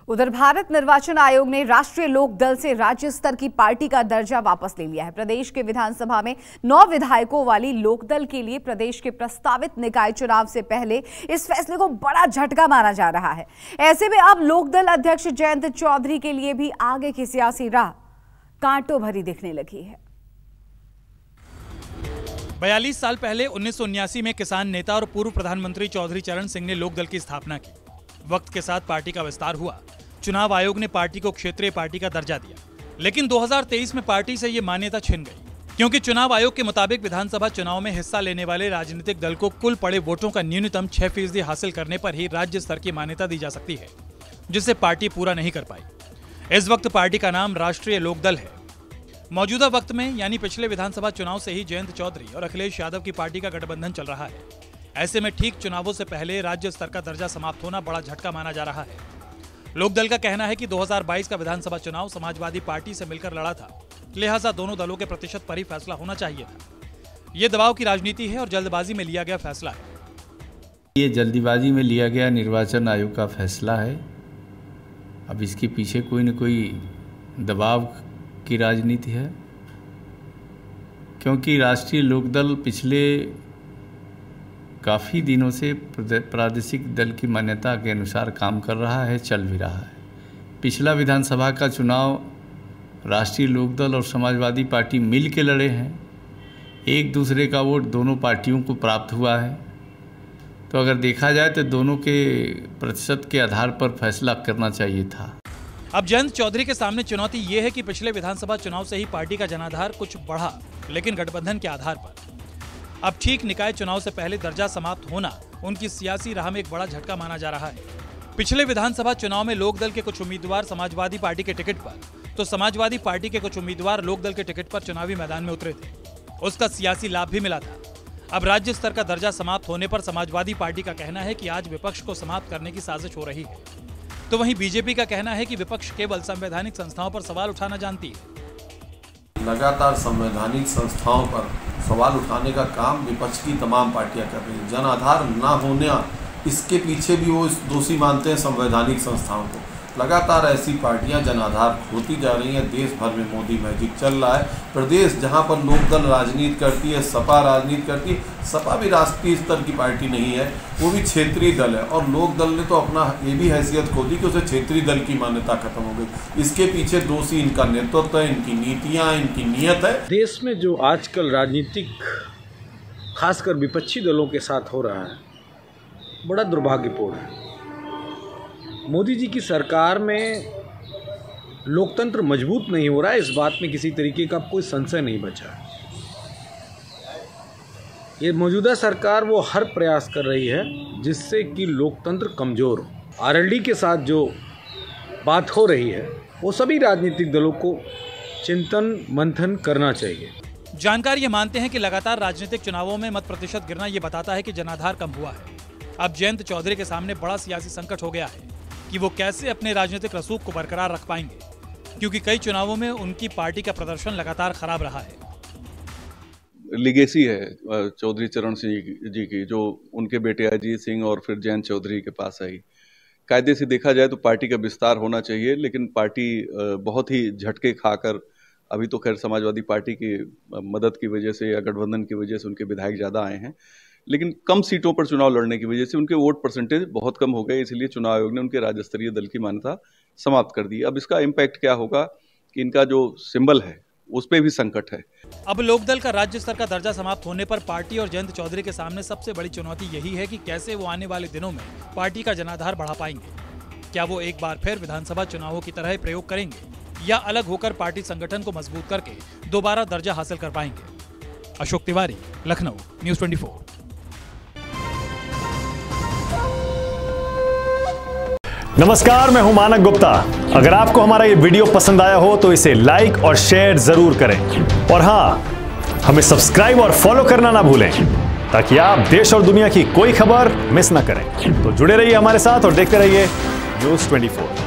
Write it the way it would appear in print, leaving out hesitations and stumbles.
उधर भारत निर्वाचन आयोग ने राष्ट्रीय लोक दल से राज्य स्तर की पार्टी का दर्जा वापस ले लिया है। प्रदेश के विधानसभा में 9 विधायकों वाली लोकदल के लिए प्रदेश के प्रस्तावित निकाय चुनाव से पहले इस फैसले को बड़ा झटका माना जा रहा है। ऐसे में अब लोकदल अध्यक्ष जयंत चौधरी के लिए भी आगे की सियासी राह कांटों भरी दिखने लगी है। 42 साल पहले 1979 में किसान नेता और पूर्व प्रधानमंत्री चौधरी चरण सिंह ने लोकदल की स्थापना की। वक्त के साथ पार्टी का विस्तार हुआ। चुनाव आयोग ने पार्टी को क्षेत्रीय पार्टी का दर्जा दिया, लेकिन 2023 में पार्टी से ये मान्यता छिन गई, क्योंकि चुनाव आयोग के मुताबिक विधानसभा चुनाव में हिस्सा लेने वाले राजनीतिक दल को कुल पड़े वोटों का न्यूनतम 6% हासिल करने पर ही राज्य स्तर की मान्यता दी जा सकती है, जिसे पार्टी पूरा नहीं कर पाई। इस वक्त पार्टी का नाम राष्ट्रीय लोकदल है। मौजूदा वक्त में यानी पिछले विधानसभा चुनाव से ही जयंत चौधरी और अखिलेश यादव की पार्टी का गठबंधन चल रहा है। ऐसे में ठीक चुनावों से पहले राज्य स्तर का दर्जा समाप्त होना बड़ा झटका माना जा रहा है। लोकदल का कहना है कि 2022 का विधानसभा चुनाव समाजवादी पार्टी से मिलकर लड़ा था, लिहाजा दोनों दलों के प्रतिशत पर ही फैसला होना चाहिए था। ये दबाव की राजनीति है और जल्दबाजी में लिया गया फैसला है। ये जल्दबाजी में लिया गया निर्वाचन आयोग का फैसला है। अब इसके पीछे कोई न कोई दबाव की राजनीति है, क्योंकि राष्ट्रीय लोकदल पिछले काफ़ी दिनों से प्रादेशिक दल की मान्यता के अनुसार काम कर रहा है, चल भी रहा है। पिछला विधानसभा का चुनाव राष्ट्रीय लोकदल और समाजवादी पार्टी मिल के लड़े हैं। एक दूसरे का वोट दोनों पार्टियों को प्राप्त हुआ है। तो अगर देखा जाए तो दोनों के प्रतिशत के आधार पर फैसला करना चाहिए था। अब जयंत चौधरी के सामने चुनौती ये है कि पिछले विधानसभा चुनाव से ही पार्टी का जनाधार कुछ बढ़ा, लेकिन गठबंधन के आधार पर। अब ठीक निकाय चुनाव से पहले दर्जा समाप्त होना उनकी सियासी राह में एक बड़ा झटका माना जा रहा है। पिछले विधानसभा चुनाव में लोकदल के कुछ उम्मीदवार समाजवादी पार्टी के टिकट पर, तो समाजवादी पार्टी के कुछ उम्मीदवार लोकदल के टिकट पर चुनावी मैदान में उतरे थे। उसका सियासी लाभ भी मिला था। अब राज्य स्तर का दर्जा समाप्त होने पर समाजवादी पार्टी का कहना है कि आज विपक्ष को समाप्त करने की साजिश हो रही है, तो वहीं बीजेपी का कहना है कि विपक्ष केवल संवैधानिक संस्थाओं पर सवाल उठाना जानती है। लगातार संवैधानिक संस्थाओं पर सवाल उठाने का काम विपक्ष की तमाम पार्टियां कर रही हैं। जन आधार ना होने इसके पीछे भी वो दोषी मानते हैं संवैधानिक संस्थाओं को। लगातार ऐसी पार्टियां जन आधार खोती जा रही हैं। देश भर में मोदी मैजिक चल रहा है। प्रदेश जहां पर लोकदल राजनीति करती है, सपा राजनीति करती है। सपा भी राष्ट्रीय स्तर की पार्टी नहीं है, वो भी क्षेत्रीय दल है, और लोकदल ने तो अपना ये भी हैसियत खो दी कि उसे क्षेत्रीय दल की मान्यता खत्म हो गई। इसके पीछे दोषी इनका नेतृत्व है, इनकी नीतियाँ, इनकी नीयत है। देश में जो आजकल राजनीतिक खासकर विपक्षी दलों के साथ हो रहा है, बड़ा दुर्भाग्यपूर्ण है। मोदी जी की सरकार में लोकतंत्र मजबूत नहीं हो रहा है, इस बात में किसी तरीके का कोई संशय नहीं बचा है। ये मौजूदा सरकार वो हर प्रयास कर रही है जिससे कि लोकतंत्र कमज़ोर हो। आरएलडी के साथ जो बात हो रही है वो सभी राजनीतिक दलों को चिंतन मंथन करना चाहिए। जानकार ये मानते हैं कि लगातार राजनीतिक चुनावों में मत प्रतिशत गिरना ये बताता है कि जनाधार कम हुआ है। अब जयंत चौधरी के सामने बड़ा सियासी संकट हो गया है कि वो कैसे अपने राजनीतिक रसूख को बरकरार रख पाएंगे, क्योंकि कई चुनावों में उनकी पार्टी का प्रदर्शन लगातार खराब रहा है। लिगेसी है चौधरी चरण सिंह जी की, जो उनके बेटे अजीत सिंह और फिर जयंत चौधरी के पास आई। कायदे से देखा जाए तो पार्टी का विस्तार होना चाहिए, लेकिन पार्टी बहुत ही झटके खाकर, अभी तो खैर समाजवादी पार्टी की मदद की वजह से या गठबंधन की वजह से उनके विधायक ज़्यादा आए हैं, लेकिन कम सीटों पर चुनाव लड़ने की वजह से उनके वोट परसेंटेज बहुत कम हो गए। इसलिए चुनाव आयोग ने उनके राज्य स्तरीय दल की मान्यता समाप्त कर दी। अब इसका इम्पैक्ट क्या होगा कि इनका जो सिंबल है उस पर भी संकट है। अब लोकदल का राज्य स्तर का दर्जा समाप्त होने पर पार्टी और जयंत चौधरी के सामने सबसे बड़ी चुनौती यही है कि कैसे वो आने वाले दिनों में पार्टी का जनाधार बढ़ा पाएंगे। क्या वो एक बार फिर विधानसभा चुनावों की तरह प्रयोग करेंगे या अलग होकर पार्टी संगठन को मजबूत करके दोबारा दर्जा हासिल कर पाएंगे। अशोक तिवारी, लखनऊ, न्यूज़ 24। नमस्कार, मैं हूं मानक गुप्ता। अगर आपको हमारा ये वीडियो पसंद आया हो तो इसे लाइक और शेयर जरूर करें, और हां, हमें सब्सक्राइब और फॉलो करना ना भूलें, ताकि आप देश और दुनिया की कोई खबर मिस ना करें। तो जुड़े रहिए हमारे साथ और देखते रहिए न्यूज़ 24।